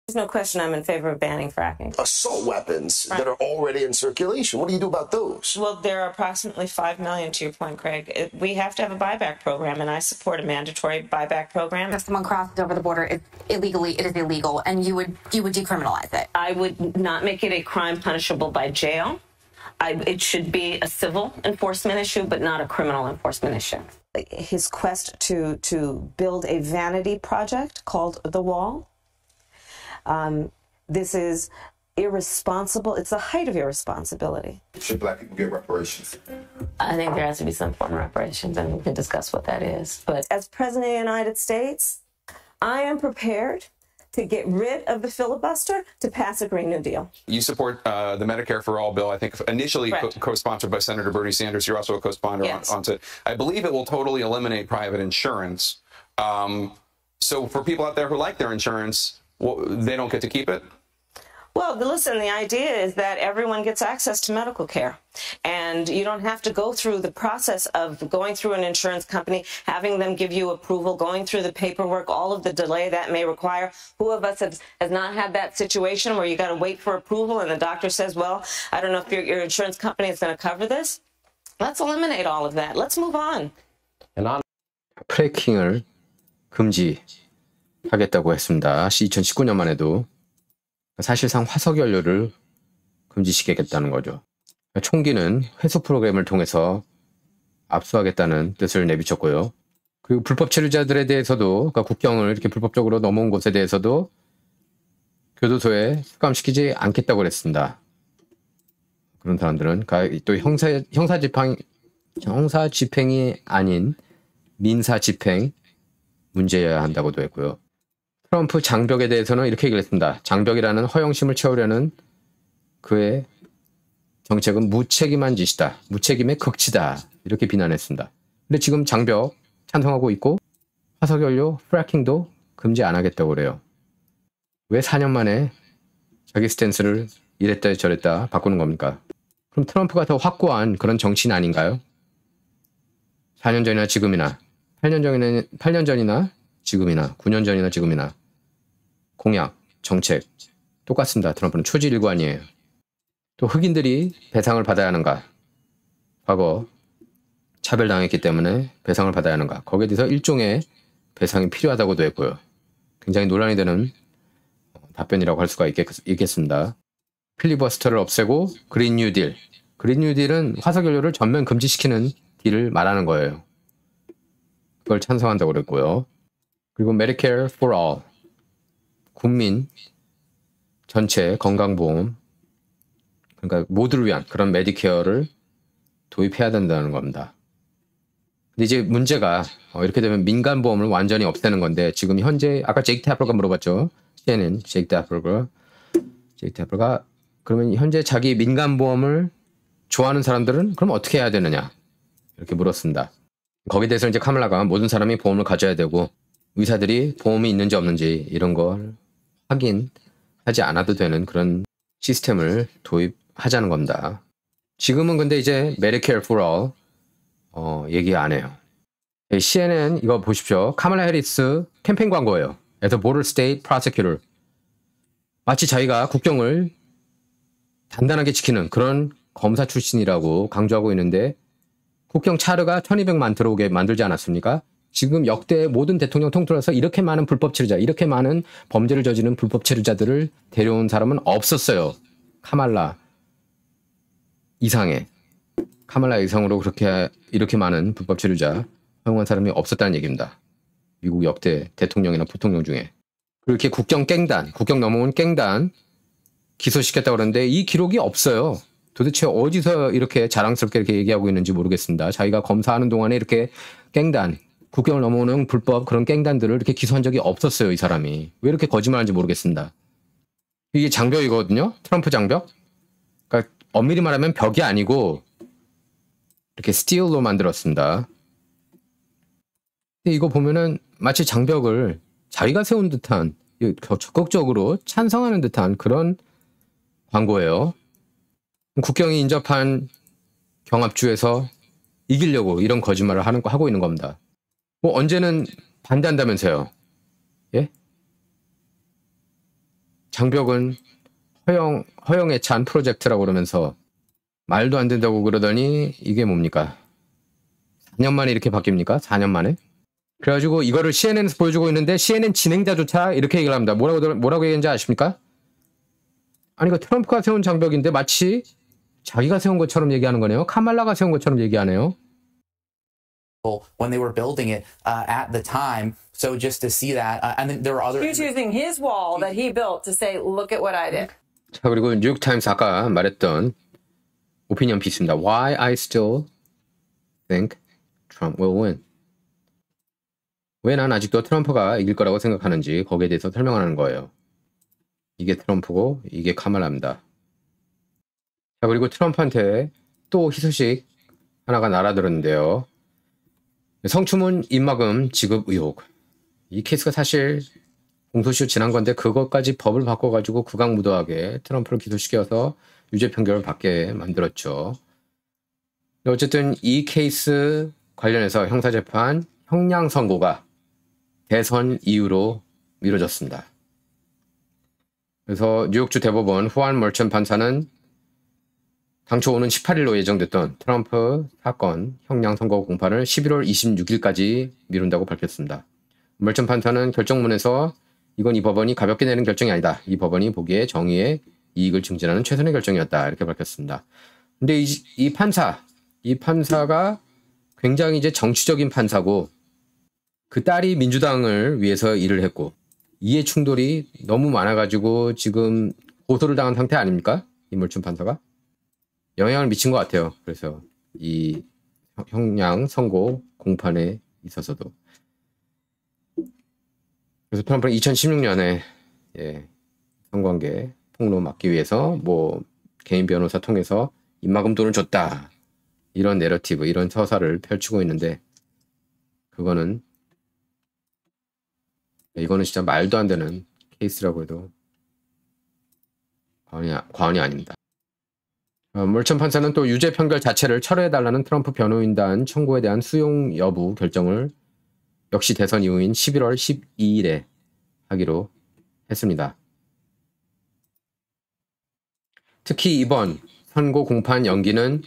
There's no question I'm in favor of banning fracking. Assault weapons that are already in circulation. What do you do about those? Well, there are approximately 5 million, to your point, Craig. We have to have a buyback program, and I support a mandatory buyback program. If someone crosses over the border illegally, it is illegal, and you would decriminalize it. I would not make it a crime punishable by jail. It should be a civil enforcement issue, but not a criminal enforcement issue. His quest to build a vanity project called The Wall. This is irresponsible. It's the height of irresponsibility. Should black people get reparations? I think there has to be some form of reparations, and we can discuss what that is. But as President of the United States, I am prepared to get rid of the filibuster to pass a Green New Deal. You support the Medicare for All bill, I think initially co-sponsored by Senator Bernie Sanders. You're also a co-sponsor on it. I believe it will totally eliminate private insurance. So for people out there who like their insurance, they don't get to keep it? Well, listen, the idea is that everyone gets access to medical care. And you don't have to go through the process of going through an insurance company, having them give you approval, going through the paperwork, all of the delay that may require. Who of us has not had that situation where you got to wait for approval and the doctor says, well, I don't know if your insurance company is going to cover this? Let's eliminate all of that. Let's move on. 프래킹을 금지하겠다고 했습니다. 2019년만 해도. 사실상 화석연료를 금지시키겠다는 거죠. 총기는 회수 프로그램을 통해서 압수하겠다는 뜻을 내비쳤고요. 그리고 불법 체류자들에 대해서도, 그러니까 국경을 이렇게 불법적으로 넘어온 곳에 대해서도 교도소에 수감시키지 않겠다고 그랬습니다. 그런 사람들은 또 형사 집행이 아닌 민사 집행 문제여야 한다고도 했고요. 트럼프 장벽에 대해서는 이렇게 얘기를 했습니다. 장벽이라는 허영심을 채우려는 그의 정책은 무책임한 짓이다. 무책임의 극치다. 이렇게 비난했습니다. 근데 지금 장벽 찬성하고 있고 화석연료 프래킹도 금지 안 하겠다고 그래요. 왜 4년 만에 자기 스탠스를 이랬다 저랬다 바꾸는 겁니까? 그럼 트럼프가 더 확고한 그런 정치인 아닌가요? 4년 전이나 지금이나 8년 전이나 지금이나 9년 전이나 지금이나 공약, 정책 똑같습니다. 트럼프는 초지일관이에요. 또 흑인들이 배상을 받아야 하는가? 과거 차별당했기 때문에 배상을 받아야 하는가? 거기에 대해서 일종의 배상이 필요하다고도 했고요. 굉장히 논란이 되는 답변이라고 할 수가 있겠습니다. 필리버스터를 없애고 그린 뉴딜. 그린 뉴딜은 화석연료를 전면 금지시키는 딜을 말하는 거예요. 그걸 찬성한다고 그랬고요. 그리고 Medicare for All. 국민 전체 건강보험, 그러니까 모두를 위한 그런 메디케어를 도입해야 된다는 겁니다. 근데 이제 문제가 이렇게 되면 민간보험을 완전히 없애는 건데 지금 현재 아까 제이크 태플러가 물어봤죠. CNN 제이크 태플러가 그러면 현재 자기 민간보험을 좋아하는 사람들은 그럼 어떻게 해야 되느냐 이렇게 물었습니다. 거기에 대해서 이제 카말라가 모든 사람이 보험을 가져야 되고 의사들이 보험이 있는지 없는지 이런 걸 확인하지 않아도 되는 그런 시스템을 도입하자는 겁니다. 지금은 근데 이제 Medicare for All 얘기 안 해요. CNN 이거 보십시오. 카말라 해리스 캠페인 광고예요. As a border state prosecutor. 마치 자기가 국경을 단단하게 지키는 그런 검사 출신이라고 강조하고 있는데 국경 차르가 1200만 들어오게 만들지 않았습니까? 지금 역대 모든 대통령 통틀어서 이렇게 많은 불법 체류자, 이렇게 많은 범죄를 저지른 불법 체류자들을 데려온 사람은 없었어요. 카말라 이상의. 카말라 이상으로 이렇게 많은 불법 체류자 허용한 사람이 없었다는 얘기입니다. 미국 역대 대통령이나 부통령 중에. 그렇게 국경 넘어온 깽단 기소시켰다고 그러는데 이 기록이 없어요. 도대체 어디서 이렇게 자랑스럽게 이렇게 얘기하고 있는지 모르겠습니다. 자기가 검사하는 동안에 이렇게 국경을 넘어오는 불법 그런 깽단들을 이렇게 기소한 적이 없었어요. 이 사람이. 왜 이렇게 거짓말하는지 모르겠습니다. 이게 장벽이거든요. 트럼프 장벽. 그러니까 엄밀히 말하면 벽이 아니고 이렇게 스틸로 만들었습니다. 근데 이거 보면은 마치 장벽을 자기가 세운 듯한, 적극적으로 찬성하는 듯한 그런 광고예요. 국경이 인접한 경합주에서 이기려고 이런 거짓말을 하고 있는 겁니다. 뭐 언제는 반대한다면서요. 예? 장벽은 허용에 찬 프로젝트라고 그러면서 말도 안 된다고 그러더니 이게 뭡니까? 4년 만에 이렇게 바뀝니까? 4년 만에? 그래가지고 이거를 CNN에서 보여주고 있는데 CNN 진행자조차 이렇게 얘기를 합니다. 뭐라고 얘기했는지 아십니까? 아니 이거 트럼프가 세운 장벽인데 마치 자기가 세운 것처럼 얘기하는 거네요. 카말라가 세운 것처럼 얘기하네요. When they were building it at the time, so just to see that, and then there were other. He's using his wall that he built to say, "Look at what I did." 자 그리고 뉴욕타임스 아까 말했던 오피니언 피스입니다. Why I still think Trump will win. 왜 난 아직도 트럼프가 이길 거라고 생각하는지 거기에 대해서 설명하는 거예요. 이게 트럼프고 이게 카말라입니다. 자 그리고 트럼프한테 또 희소식 하나가 날아들었는데요. 성추문 입막음 지급 의혹. 이 케이스가 사실 공소시효 지난 건데 그것까지 법을 바꿔가지고 극악무도하게 트럼프를 기소시켜서 유죄 판결을 받게 만들었죠. 어쨌든 이 케이스 관련해서 형사재판 형량 선고가 대선 이후로 미뤄졌습니다. 그래서 뉴욕주 대법원 후안 멀천 판사는 당초 오는 18일로 예정됐던 트럼프 사건 형량 선고 공판을 11월 26일까지 미룬다고 밝혔습니다. 멀천 판사는 결정문에서 이건 이 법원이 가볍게 내는 결정이 아니다. 이 법원이 보기에 정의의 이익을 증진하는 최선의 결정이었다. 이렇게 밝혔습니다. 근데 이 판사가 굉장히 이제 정치적인 판사고 그 딸이 민주당을 위해서 일을 했고 이해 충돌이 너무 많아가지고 지금 고소를 당한 상태 아닙니까? 이 멀천 판사가? 영향을 미친 것 같아요. 그래서 이 형량 선고 공판에 있어서도. 그래서 트럼프는 2016년에 성관계 폭로 막기 위해서 뭐 개인 변호사 통해서 입막음 돈을 줬다. 이런 내러티브, 이런 서사를 펼치고 있는데 이거는 진짜 말도 안 되는 케이스라고 해도 과언이 아닙니다. 멀천 판사는 또 유죄 판결 자체를 철회해달라는 트럼프 변호인단 청구에 대한 수용 여부 결정을 역시 대선 이후인 11월 12일에 하기로 했습니다. 특히 이번 선고 공판 연기는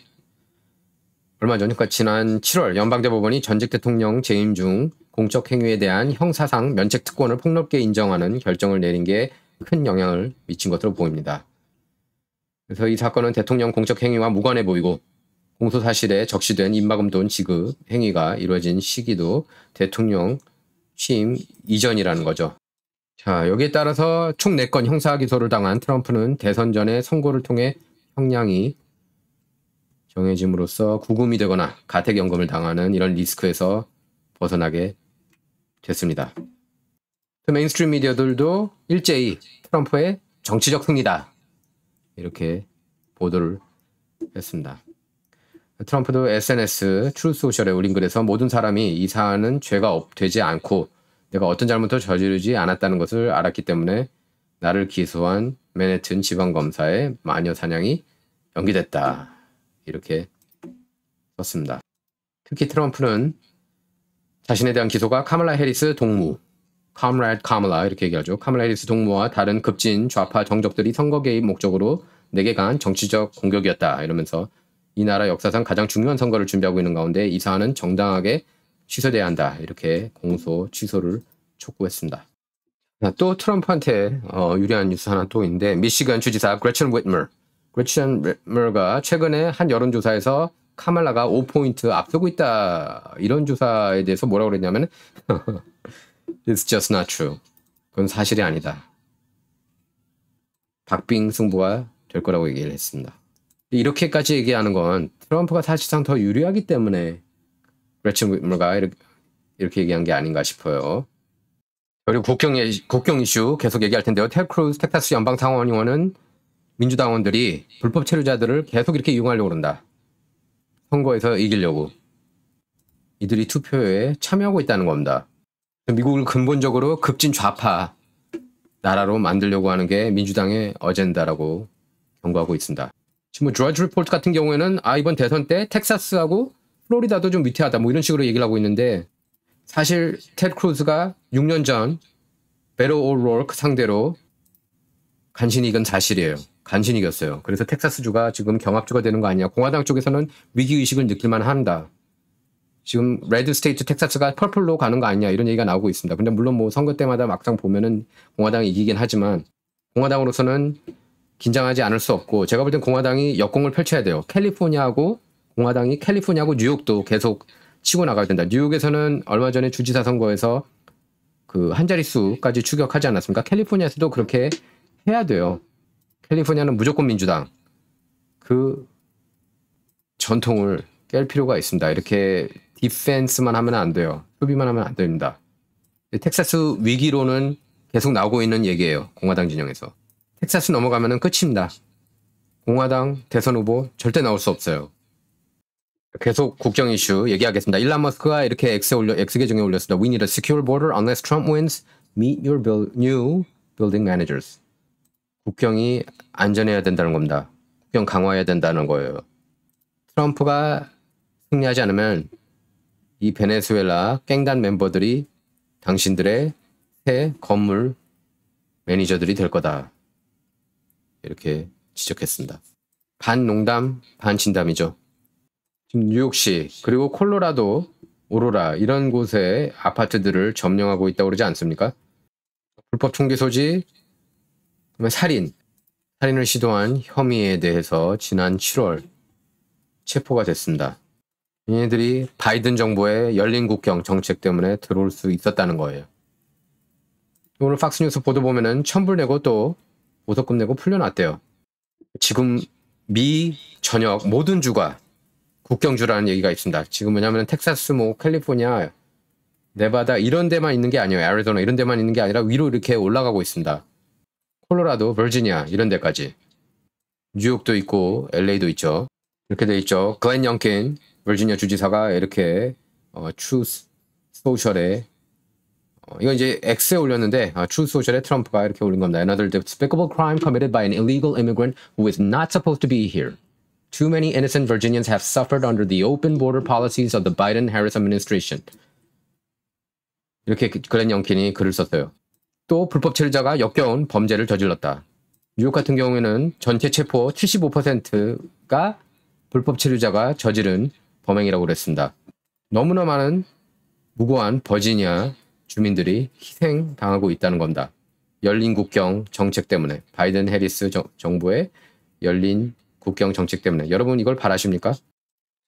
얼마 전, 그러니까 지난 7월 연방대법원이 전직 대통령 재임 중 공적 행위에 대한 형사상 면책 특권을 폭넓게 인정하는 결정을 내린 게 큰 영향을 미친 것으로 보입니다. 그래서 이 사건은 대통령 공적 행위와 무관해 보이고 공소 사실에 적시된 입막음 돈 지급 행위가 이루어진 시기도 대통령 취임 이전이라는 거죠. 자, 여기에 따라서 총 4건 형사 기소를 당한 트럼프는 대선 전에 선고를 통해 형량이 정해짐으로써 구금이 되거나 가택연금을 당하는 이런 리스크에서 벗어나게 됐습니다. 메인스트림 미디어들도 일제히 트럼프의 정치적 승리다 이렇게 보도를 했습니다. 트럼프도 SNS 트루스 소셜에 올린 글에서 모든 사람이 이 사안은 죄가 되지 않고 내가 어떤 잘못을 저지르지 않았다는 것을 알았기 때문에 나를 기소한 맨해튼 지방검사의 마녀 사냥이 연기됐다. 이렇게 썼습니다. 특히 트럼프는 자신에 대한 기소가 카말라 해리스 동무, Comrade Kamala 이렇게 얘기하죠. 카말라 해리스 동무와 다른 급진 좌파 정적들이 선거 개입 목적으로 내게 강한 정치적 공격이었다. 이러면서 이 나라 역사상 가장 중요한 선거를 준비하고 있는 가운데 이 사안은 정당하게 취소돼야 한다. 이렇게 공소 취소를 촉구했습니다. 또 트럼프한테 유리한 뉴스 하나 또 있는데 미시간 주지사 그레첸 위트머가 최근에 한 여론조사에서 카말라가 5포인트 앞서고 있다. 이런 조사에 대해서 뭐라고 그랬냐면 It's just not true. 그건 사실이 아니다. 박빙 승부가 될 거라고 얘기를 했습니다. 이렇게까지 얘기하는 건 트럼프가 사실상 더 유리하기 때문에 그레첸 위트머가 이렇게 얘기한 게 아닌가 싶어요. 그리고 국경 이슈 계속 얘기할 텐데요. 텔 크루즈 텍사스 연방 상원의원은 민주당원들이 불법 체류자들을 계속 이렇게 이용하려고 그런다. 선거에서 이기려고. 이들이 투표에 참여하고 있다는 겁니다. 미국을 근본적으로 급진 좌파 나라로 만들려고 하는 게 민주당의 어젠다라고 경고하고 있습니다. 지금 드러지 리포트 같은 경우에는 이번 대선 때 텍사스하고 플로리다도 좀 위태하다 뭐 이런 식으로 얘기를 하고 있는데 사실 텔 크루즈가 6년 전 베토 오로크 상대로 간신히 이건 사실이에요. 간신히 이겼어요. 그래서 텍사스주가 지금 경합주가 되는 거 아니냐. 공화당 쪽에서는 위기의식을 느낄만 한다. 지금 레드 스테이트 텍사스가 퍼플로 가는 거 아니냐 이런 얘기가 나오고 있습니다. 근데 물론 뭐 선거 때마다 막상 보면은 공화당이 이기긴 하지만 공화당으로서는 긴장하지 않을 수 없고 제가 볼 땐 공화당이 역공을 펼쳐야 돼요. 공화당이 캘리포니아하고 뉴욕도 계속 치고 나가야 된다. 뉴욕에서는 얼마 전에 주지사 선거에서 그 한 자릿수까지 추격하지 않았습니까? 캘리포니아에서도 그렇게 해야 돼요. 캘리포니아는 무조건 민주당. 그 전통을 깰 필요가 있습니다. 이렇게 디펜스만 하면 안 돼요. 수비만 하면 안 됩니다. 텍사스 위기로는 계속 나오고 있는 얘기예요. 공화당 진영에서. 텍사스 넘어가면 끝입니다. 공화당 대선 후보 절대 나올 수 없어요. 계속 국경 이슈 얘기하겠습니다. 일론 머스크가 이렇게 X 계정에 올렸습니다. We need a secure border unless Trump wins. Meet your new building managers. 국경이 안전해야 된다는 겁니다. 국경 강화해야 된다는 거예요. 트럼프가 승리하지 않으면 이 베네수엘라 깽단 멤버들이 당신들의 새 건물 매니저들이 될 거다. 이렇게 지적했습니다. 반 농담, 반 진담이죠. 지금 뉴욕시 그리고 콜로라도, 오로라 이런 곳에 아파트들을 점령하고 있다고 그러지 않습니까? 불법 총기 소지, 살인을 시도한 혐의에 대해서 지난 7월 체포가 됐습니다. 얘네들이 바이든 정부의 열린 국경 정책 때문에 들어올 수 있었다는 거예요. 오늘 팍스뉴스 보도 보면은 천불 내고 또 보석금 내고 풀려났대요. 지금 미 전역 모든 주가 국경주라는 얘기가 있습니다. 지금 왜냐하면 텍사스, 캘리포니아, 네바다 이런 데만 있는 게 아니에요. 애리조나 이런 데만 있는 게 아니라 위로 이렇게 올라가고 있습니다. 콜로라도, 버지니아 이런 데까지. 뉴욕도 있고 LA도 있죠. 이렇게 돼 있죠. 글렌 영킨 버지니아 주지사가 이렇게 트루스 소셜에 이건 이제 X에 올렸는데 트루스 소셜에 트럼프가 이렇게 올린 겁니다. Another despicable crime committed by an illegal immigrant who is not supposed to be here. Too many innocent Virginians have suffered under the open border policies of the Biden-Harris administration. 이렇게 글렌 영킨이 글을 썼어요. 또 불법 체류자가 역겨운 범죄를 저질렀다. 뉴욕 같은 경우에는 전체 체포 75%가 불법 체류자가 저지른 범행이라고 그랬습니다. 너무나 많은 무고한 버지니아 주민들이 희생당하고 있다는 겁니다. 열린 국경 정책 때문에. 바이든 해리스 정부의 열린 국경 정책 때문에. 여러분 이걸 바라십니까?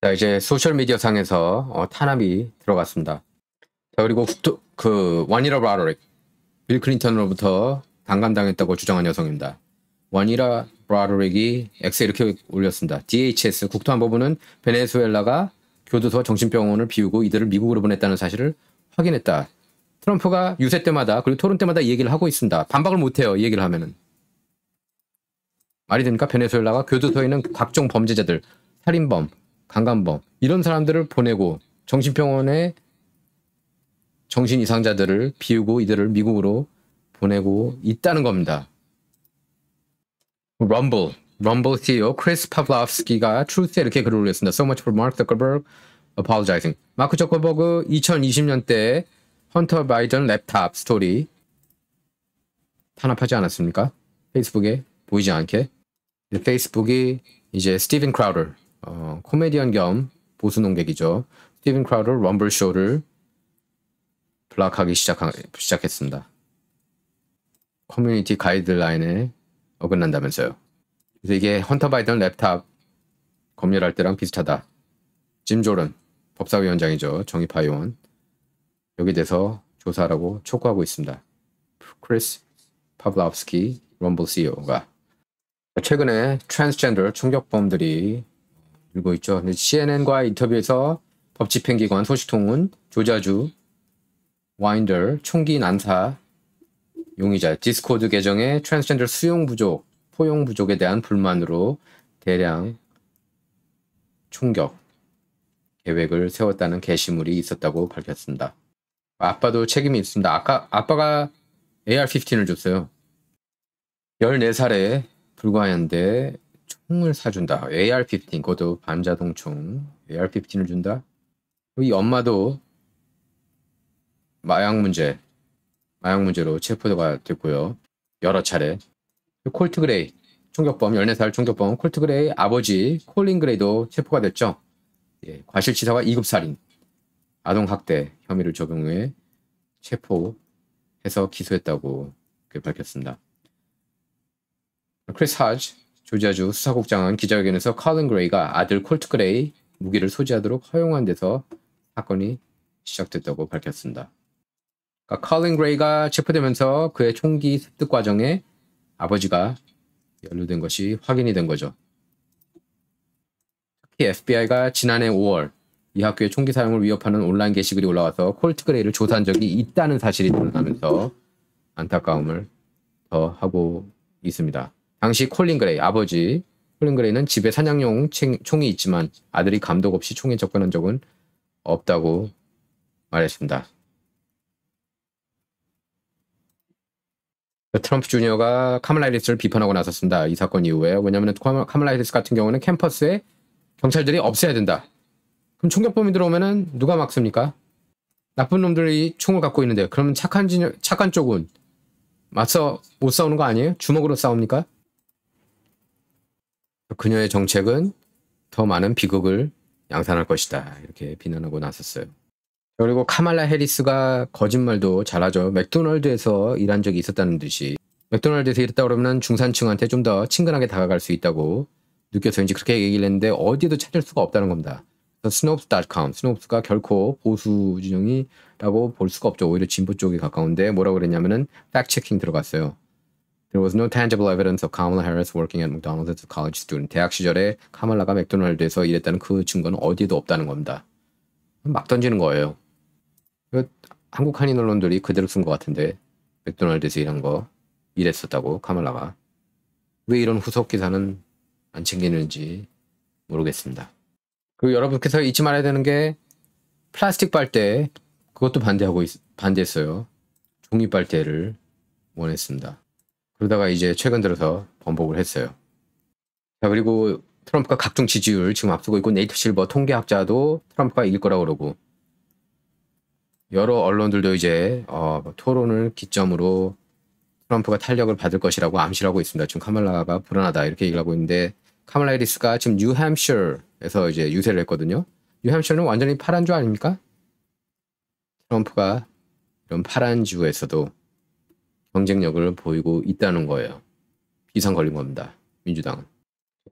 자, 이제 소셜미디어 상에서 탄압이 들어갔습니다. 자, 그리고 와니라 브라더릭. 빌 클린턴으로부터 강간당했다고 주장한 여성입니다. 와니라 브라더릭이 X에 이렇게 올렸습니다. DHS 국토안보부는 베네수엘라가 교도소와 정신병원을 비우고 이들을 미국으로 보냈다는 사실을 확인했다. 트럼프가 유세 때마다 그리고 토론 때마다 이 얘기를 하고 있습니다. 반박을 못해요. 이 얘기를 하면은. 말이 됩니까? 베네수엘라가 교도소에 있는 각종 범죄자들, 살인범, 강간범 이런 사람들을 보내고 정신병원에 정신 이상자들을 비우고 이들을 미국으로 보내고 있다는 겁니다. 럼블 CEO 크리스 파블로프스키가 트루스에 이렇게 글을 올렸습니다. So much for Mark Zuckerberg apologizing. 마크 저커버그 2020년 때 헌터 바이든 랩탑 스토리 탄압하지 않았습니까? 페이스북에 보이지 않게. 페이스북이 이제 스티븐 크라우더 코미디언 겸 보수 농객이죠. 스티븐 크라우더 럼블 쇼를 블락하기 시작했습니다. 커뮤니티 가이드라인에 어긋난다면서요. 그래서 이게 헌터 바이든 랩탑 검열할 때랑 비슷하다. 짐 조런 법사위원장이죠. 정의파 의원. 여기에 대해서 조사하라고 촉구하고 있습니다. 크리스 파블라프스키 럼블 CEO가 최근에 트랜스젠더 총격범들이 늘고 있죠. CNN과 인터뷰에서 법 집행기관 소식통은 조자주 와인더 총기 난사 용의자 디스코드 계정의 트랜스젠더 포용 부족에 대한 불만으로 대량 총격 계획을 세웠다는 게시물이 있었다고 밝혔습니다. 아빠도 책임이 있습니다. 아빠가 AR-15를 줬어요. 14살에 불과한데 총을 사준다. AR-15, 그것도 반자동총. AR-15을 준다. 이 엄마도 마약 문제로 체포가 됐고요. 여러 차례. 콜트 그레이, 총격범, 14살 총격범 콜트 그레이 아버지 콜린 그레이도 체포가 됐죠. 예, 과실치사와 2급 살인, 아동학대 혐의를 적용해 체포해서 기소했다고 밝혔습니다. 크리스 하지 조지아주 수사국장은 기자회견에서 콜린 그레이가 아들 콜트 그레이 무기를 소지하도록 허용한 데서 사건이 시작됐다고 밝혔습니다. 그러니까 콜린 그레이가 체포되면서 그의 총기 습득 과정에 아버지가 연루된 것이 확인이 된 거죠. 특히 FBI가 지난해 5월 이 학교의 총기 사용을 위협하는 온라인 게시글이 올라와서 콜트 그레이를 조사한 적이 있다는 사실이 드러나면서 안타까움을 더하고 있습니다. 당시 콜린 그레이, 아버지 콜린 그레이는 집에 사냥용 총이 있지만 아들이 감독 없이 총에 접근한 적은 없다고 말했습니다. 트럼프 주니어가 카멀라 해리스를 비판하고 나섰습니다. 이 사건 이후에. 왜냐하면 카멀라 해리스 같은 경우는 캠퍼스에 경찰들이 없애야 된다. 그럼 총격범이 들어오면은 누가 막습니까? 나쁜 놈들이 총을 갖고 있는데 그러면 착한 쪽은 맞서 못 싸우는 거 아니에요? 주먹으로 싸웁니까? 그녀의 정책은 더 많은 비극을 양산할 것이다. 이렇게 비난하고 나섰어요. 그리고 카말라 해리스가 거짓말도 잘하죠. 맥도날드에서 일한 적이 있었다는 듯이. 맥도날드에서 일했다 그러면 중산층한테 좀 더 친근하게 다가갈 수 있다고 느껴서인지 그렇게 얘기를 했는데 어디에도 찾을 수가 없다는 겁니다. snopes.com, 스노프스가 결코 보수 진영이라고 볼 수가 없죠. 오히려 진보 쪽에 가까운데 뭐라고 그랬냐면은 팩트체킹 들어갔어요. There was no tangible evidence of Kamala Harris working at McDonald's as a college student. 대학 시절에 카말라가 맥도날드에서 일했다는 그 증거는 어디에도 없다는 겁니다. 막 던지는 거예요. 한국 한인 언론들이 그대로 쓴 것 같은데 맥도날드에서 일했었다고 카말라가. 왜 이런 후속 기사는 안 챙기는지 모르겠습니다. 그리고 여러분께서 잊지 말아야 되는 게 플라스틱 빨대, 그것도 반대했어요. 종이 빨대를 원했습니다. 그러다가 이제 최근 들어서 번복을 했어요. 자, 그리고 트럼프가 각종 지지율 지금 앞서고 있고 네이트 실버 통계학자도 트럼프가 이길 거라고 그러고 여러 언론들도 이제 토론을 기점으로 트럼프가 탄력을 받을 것이라고 암시를 하고 있습니다. 지금 카말라가 불안하다 이렇게 얘기를 하고 있는데 카말라 해리스가 지금 뉴햄셔에서 이제 유세를 했거든요. 뉴햄셔는 완전히 파란 주 아닙니까? 트럼프가 이런 파란 주에서도 경쟁력을 보이고 있다는 거예요. 비상 걸린 겁니다. 민주당은.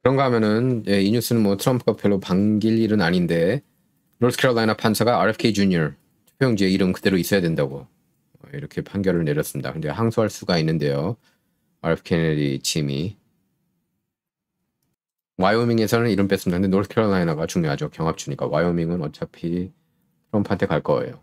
그런가 하면은 이 뉴스는 뭐 트럼프가 별로 반길 일은 아닌데 노스캐롤라이나 판사가 RFK 주니어 투표용지에 이름 그대로 있어야 된다고 이렇게 판결을 내렸습니다. 근데 항소할 수가 있는데요. RF 케네디 팀이 와이오밍에서는 이름 뺐습니다. 근데 노스캐롤라이나가 중요하죠. 경합주니까. 와이오밍은 어차피 트럼프한테 갈 거예요.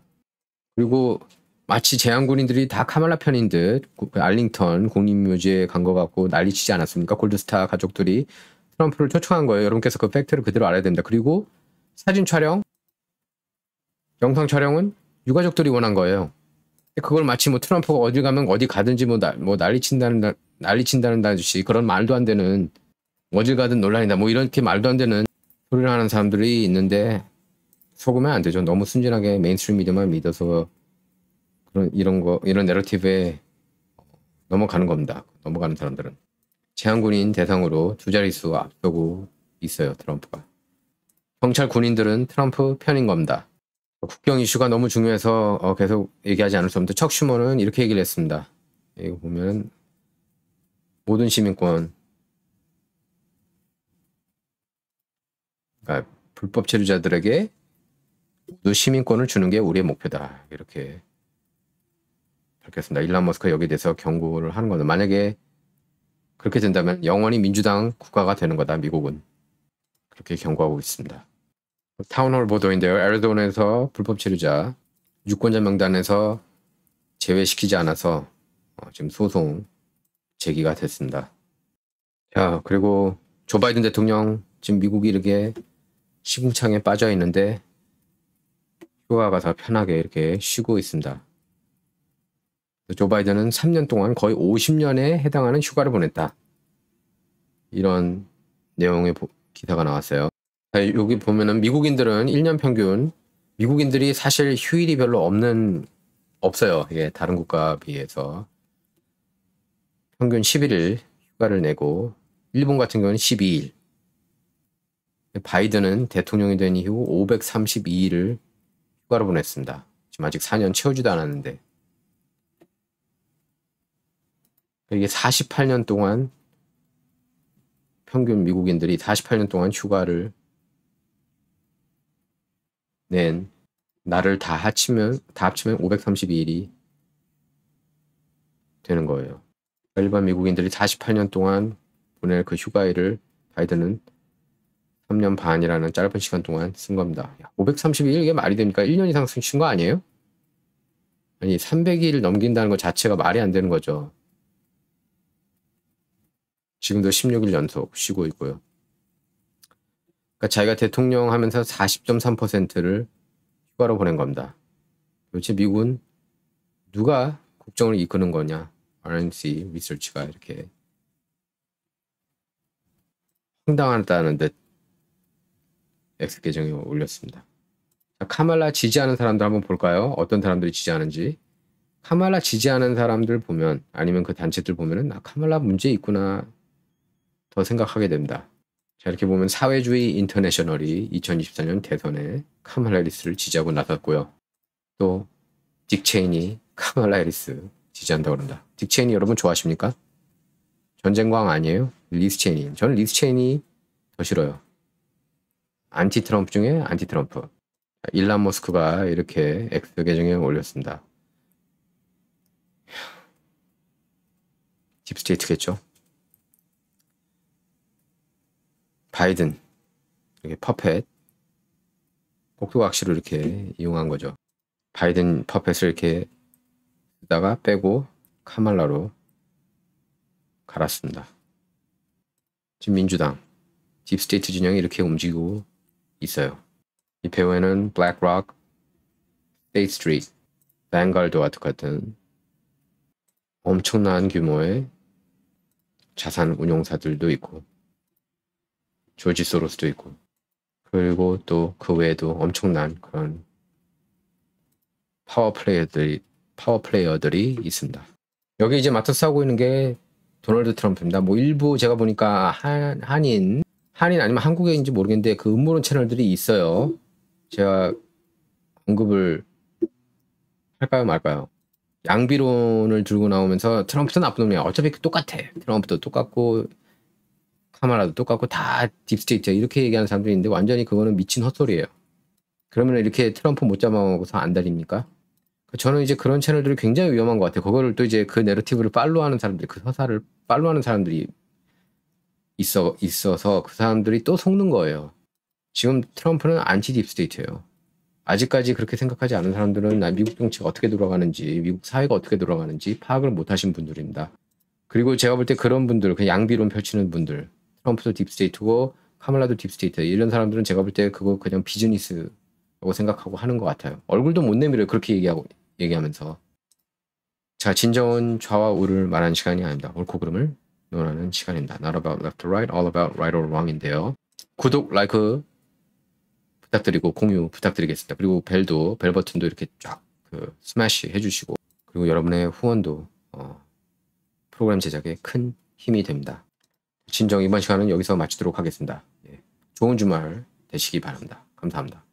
그리고 마치 재향군인들이 다 카말라 편인 듯 알링턴 공립묘지에 간 것 같고 난리치지 않았습니까? 골드스타 가족들이 트럼프를 초청한 거예요. 여러분께서 그 팩트를 그대로 알아야 됩니다. 그리고 사진 촬영, 영상 촬영은 유가족들이 원한 거예요. 그걸 마치 뭐 트럼프가 어디 가면 어디 가든지 뭐 난리친다는 듯이 그런 말도 안 되는 어딜 가든 논란이다. 뭐 이렇게 말도 안 되는 소리를 하는 사람들이 있는데 속으면 안 되죠. 너무 순진하게 메인스트림 미디어만 믿어서 이런 내러티브에 넘어가는 겁니다. 넘어가는 사람들은. 재향군인 대상으로 2자릿수 앞서고 있어요. 트럼프가. 경찰 군인들은 트럼프 편인 겁니다. 국경 이슈가 너무 중요해서 계속 얘기하지 않을 수 없는데 척 슈머는 이렇게 얘기를 했습니다. 이거 보면 모든 시민권, 그러니까 불법 체류자들에게 모두 시민권을 주는 게 우리의 목표다. 이렇게 밝혔습니다. 일론 머스크가 여기에 대해서 경고를 하는 거다. 만약에 그렇게 된다면 영원히 민주당 국가가 되는 거다. 미국은. 그렇게 경고하고 있습니다. 타운홀 보도인데요. 애리조나에서 불법 체류자 유권자 명단에서 제외시키지 않아서 지금 소송 제기가 됐습니다. 자, 그리고 조 바이든 대통령 지금 미국이 이렇게 시궁창에 빠져 있는데 휴가 가서 편하게 이렇게 쉬고 있습니다. 조 바이든은 3년 동안 거의 50년에 해당하는 휴가를 보냈다. 이런 내용의 기사가 나왔어요. 여기 보면은 미국인들은 1년 평균, 미국인들이 사실 휴일이 별로 없어요. 이게 다른 국가에 비해서. 평균 11일 휴가를 내고, 일본 같은 경우는 12일. 바이든은 대통령이 된 이후 532일을 휴가를 보냈습니다. 지금 아직 4년 채우지도 않았는데. 이게 48년 동안, 평균 미국인들이 48년 동안 휴가를 낸 날을 다 합치면 532일이 되는 거예요. 일반 미국인들이 48년 동안 보낼 그 휴가일을 바이든은 3년 반이라는 짧은 시간 동안 쓴 겁니다. 532일 이게 말이 됩니까? 1년 이상 쉰 거 아니에요? 아니 300일 넘긴다는 것 자체가 말이 안 되는 거죠. 지금도 16일 연속 쉬고 있고요. 그러니까 자기가 대통령 하면서 40.3%를 휴가로 보낸 겁니다. 도대체 미국은 누가 국정을 이끄는 거냐? RNC 리서치가 이렇게 황당하다는 듯 X 계정에 올렸습니다. 자, 카말라 지지하는 사람들 한번 볼까요? 어떤 사람들이 지지하는지. 카말라 지지하는 사람들 보면 아니면 그 단체들 보면은 카말라 문제 있구나 더 생각하게 됩니다. 자, 이렇게 보면 사회주의 인터내셔널이 2024년 대선에 카말라 해리스를 지지하고 나섰고요. 또 딕 체인이 카말라 해리스 지지한다고 그런다. 딕 체인이 여러분 좋아하십니까? 전쟁광 아니에요? 리스 체인이. 저는 리스 체인이 더 싫어요. 안티 트럼프 중에 안티 트럼프. 일론 머스크가 이렇게 X 계정에 올렸습니다. 딥스테이트겠죠? 바이든, 이렇게 퍼펫, 꼭두각시로 이렇게 이용한 거죠. 바이든 퍼펫을 이렇게 쓰다가 빼고 카말라로 갈았습니다. 지금 민주당, 딥스테이트 진영이 이렇게 움직이고 있어요. 이 배후에는 블랙록, 스테이트 스트리트, 뱅갈드와 같은 엄청난 규모의 자산 운용사들도 있고 조지 소로스도 있고 그리고 또 그 외에도 엄청난 그런 파워 플레이어들이 있습니다. 여기 이제 맞서 하고 있는 게 도널드 트럼프입니다. 뭐 일부 제가 보니까 한인 아니면 한국에인지 모르겠는데 그 음모론 채널들이 있어요. 제가 언급을 할까요 말까요? 양비론을 들고 나오면서 트럼프도 나쁜 놈이야. 어차피 똑같아. 트럼프도 똑같고 카말라도 똑같고 다 딥스테이트야. 이렇게 얘기하는 사람들이 있는데 완전히 그거는 미친 헛소리예요. 그러면 이렇게 트럼프 못 잡아먹어서 안 달립니까? 저는 이제 그런 채널들이 굉장히 위험한 것 같아요. 그거를 또 이제 그 내러티브를 팔로우하는 사람들이, 그 서사를 팔로우하는 사람들이 있어서 그 사람들이 또 속는 거예요. 지금 트럼프는 안티 딥스테이트예요. 아직까지 그렇게 생각하지 않은 사람들은 미국 정치가 어떻게 돌아가는지, 미국 사회가 어떻게 돌아가는지 파악을 못 하신 분들입니다. 그리고 제가 볼 때 그런 분들, 그 양비론 펼치는 분들, 트럼프도 딥스테이트고 카말라도 딥스테이트, 이런 사람들은 제가 볼 때 그거 그냥 비즈니스라고 생각하고 하는 것 같아요. 얼굴도 못 내밀어요. 그렇게 얘기하면서. 자, 진정은 좌와 우를 말하는 시간이 아닙니다. 옳고 그름을 논하는 시간입니다. Not about left or right, all about right or wrong인데요. 구독, 라이크 부탁드리고 공유 부탁드리겠습니다. 그리고 벨 버튼도 이렇게 쫙 스매시 해주시고, 그리고 여러분의 후원도 프로그램 제작에 큰 힘이 됩니다. 진정 이번 시간은 여기서 마치도록 하겠습니다. 예. 좋은 주말 되시기 바랍니다. 감사합니다.